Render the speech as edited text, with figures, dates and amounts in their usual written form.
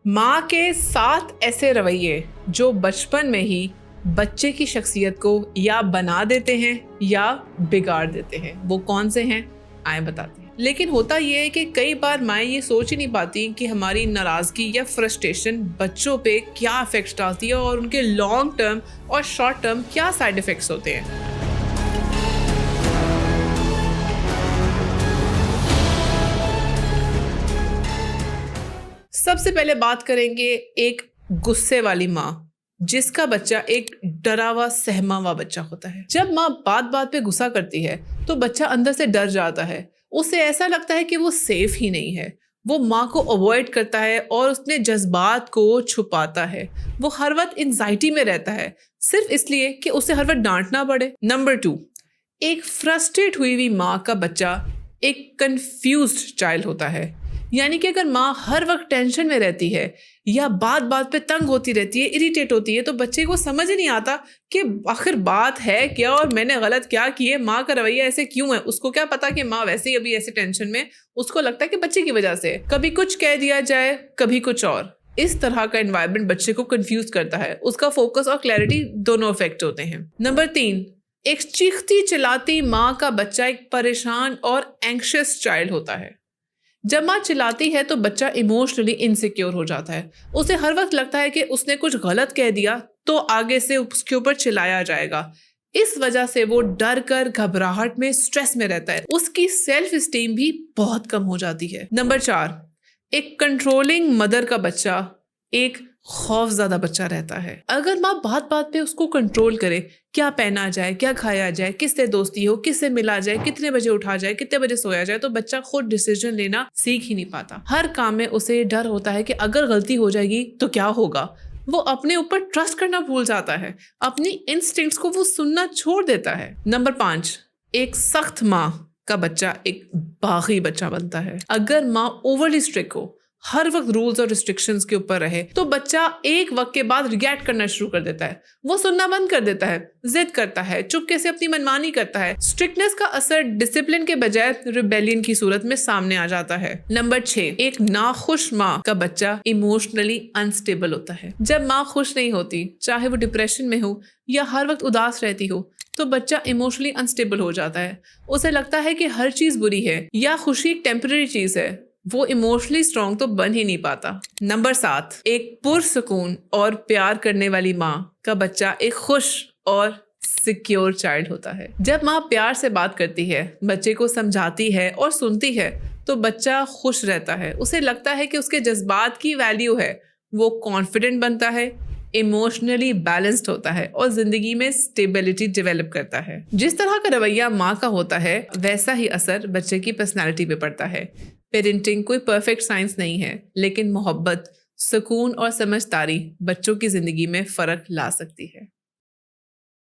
माँ के 7 ऐसे रवैये जो बचपन में ही बच्चे की शख्सियत को या बना देते हैं या बिगाड़ देते हैं, वो कौन से हैं आए बताते हैं। लेकिन होता यह है कि कई बार माएँ ये सोच ही नहीं पाती कि हमारी नाराज़गी या फ्रस्ट्रेशन बच्चों पे क्या इफेक्ट्स डालती है और उनके लॉन्ग टर्म और शॉर्ट टर्म क्या साइड इफेक्ट्स होते हैं। सबसे पहले बात करेंगे एक गुस्से वाली माँ, जिसका बच्चा एक डरा हुआ सहमा हुआ बच्चा होता है। जब माँ बात बात पे गुस्सा करती है तो बच्चा अंदर से डर जाता है। उसे ऐसा लगता है कि वो सेफ ही नहीं है। वो माँ को अवॉइड करता है और उसने जज्बात को छुपाता है। वो हर वक्त एंजाइटी में रहता है, सिर्फ इसलिए कि उसे हर वक्त डांटना पड़े। नंबर 2, एक फ्रस्ट्रेट हुई माँ का बच्चा एक कंफ्यूज्ड चाइल्ड होता है। यानी कि अगर माँ हर वक्त टेंशन में रहती है या बात बात पे तंग होती रहती है, इरिटेट होती है, तो बच्चे को समझ ही नहीं आता कि आखिर बात है क्या और मैंने गलत क्या किए, माँ का रवैया ऐसे क्यों है। उसको क्या पता कि माँ वैसे ही अभी ऐसे टेंशन में, उसको लगता है कि बच्चे की वजह से। कभी कुछ कह दिया जाए, कभी कुछ और। इस तरह का एनवायरनमेंट बच्चे को कंफ्यूज करता है। उसका फोकस और क्लैरिटी दोनों इफेक्ट होते हैं। नंबर 3, एक चीखती चिल्लाती माँ का बच्चा एक परेशान और एंग्शियस चाइल्ड होता है। जब माँ चिल्लाती है तो बच्चा इमोशनली इनसिक्योर हो जाता है। उसे हर वक्त लगता है कि उसने कुछ गलत कह दिया तो आगे से उसके ऊपर चिल्लाया जाएगा। इस वजह से वो डर कर, घबराहट में, स्ट्रेस में रहता है। उसकी सेल्फ स्टीम भी बहुत कम हो जाती है। नंबर 4, एक कंट्रोलिंग मदर का बच्चा एक खौफज़दा बच्चा रहता है। अगर माँ बात बात पे उसको कंट्रोल करे, क्या पहना जाए, क्या खाया जाए, किससे दोस्ती हो, किससे मिला जाए, कितने बजे उठा जाए, कितने बजे सोया जाए, तो बच्चा खुद डिसीजन लेना सीख ही नहीं पाता। हर काम में उसे डर होता है कि अगर गलती हो जाएगी तो क्या होगा। वो अपने ऊपर ट्रस्ट करना भूल जाता है। अपनी इंस्टिंक्ट्स को वो सुनना छोड़ देता है। नंबर 5, एक सख्त माँ का बच्चा एक बागी बच्चा बनता है। अगर माँ ओवरली स्ट्रिक्ट हो, हर वक्त रूल्स और रिस्ट्रिक्शंस के ऊपर रहे, तो बच्चा एक वक्त के बाद रिएक्ट करना शुरू कर देता है। वो सुनना बंद कर देता है, जिद करता है, चुपके से अपनी मनमानी करता है। स्ट्रिक्टनेस का असर डिसिप्लिन के बजाय रिबेलियन की सूरत में सामने आ जाता है। नंबर 6, एक नाखुश माँ का बच्चा इमोशनली अनस्टेबल होता है। जब माँ खुश नहीं होती, चाहे वो डिप्रेशन में हो या हर वक्त उदास रहती हो, तो बच्चा इमोशनली अनस्टेबल हो जाता है। उसे लगता है कि हर चीज बुरी है या खुशी एक टेम्पररी चीज है। वो इमोशनली स्ट्रॉन्ग तो बन ही नहीं पाता। नंबर 7, एक पुरसुकून और प्यार करने वाली माँ का बच्चा एक खुश और सिक्योर चाइल्ड होता है। जब माँ प्यार से बात करती है, बच्चे को समझाती है और सुनती है, तो बच्चा खुश रहता है। उसे लगता है कि उसके जज्बात की वैल्यू है। वो कॉन्फिडेंट बनता है, इमोशनली बैलेंस्ड होता है और जिंदगी में स्टेबिलिटी डेवलप करता है। जिस तरह का रवैया माँ का होता है, वैसा ही असर बच्चे की पर्सनैलिटी पे पड़ता है। पेरेंटिंग कोई परफेक्ट साइंस नहीं है, लेकिन मोहब्बत, सुकून और समझदारी बच्चों की जिंदगी में फर्क ला सकती है।